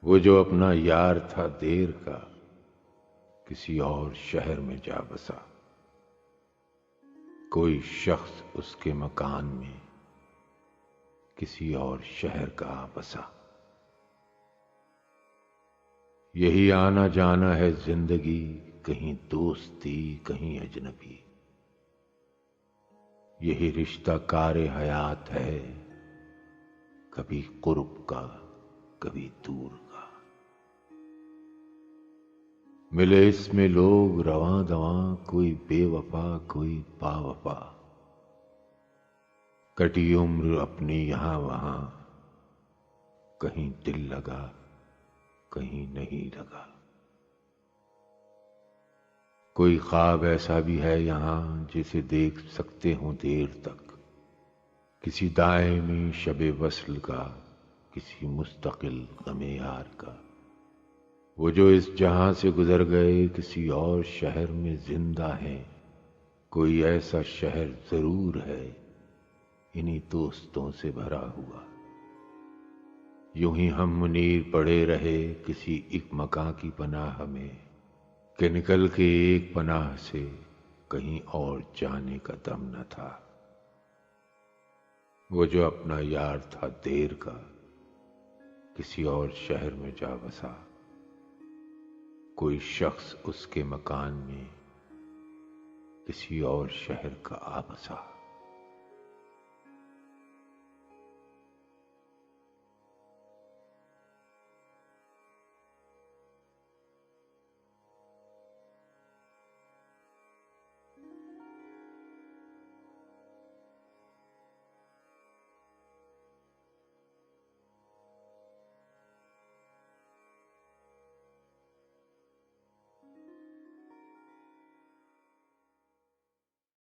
وہ جو اپنا یار تھا دیر کا، کسی اور شہر میں جا بسا۔ کوئی شخص اس کے مکان میں کسی اور شہر کا آ بسا۔ یہی آنا جانا ہے زندگی، کہیں دوستی کہیں اجنبی۔ یہی رشتہ کار حیات ہے، کبھی قرب کا کبھی دور کا۔ ملے اس میں لوگ رواں دواں، کوئی بے وفا کوئی با وفا۔ کٹی عمر اپنی یہاں وہاں، کہیں دل لگا کہیں نہیں لگا۔ کوئی خواب ایسا بھی ہے یہاں جسے دیکھ سکتے ہوں دیر تک، کسی دائمی شب وصل کا، کسی مستقل غم یار کا۔ وہ جو اس جہاں سے گزر گئے کسی اور شہر میں زندہ ہیں، کوئی ایسا شہر ضرور ہے انہی دوستوں سے بھرا ہوا۔ یوں ہی ہم منیر پڑے رہے کسی ایک مکاں کی پناہ میں، کہ نکل کے ایک پناہ سے کہیں اور جانے کا دم نہ تھا۔ وہ جو اپنا یار تھا دیر کا، کسی اور شہر میں جا بسا۔ کوئی شخص اس کے مکان میں کسی اور شہر کا آ بسا۔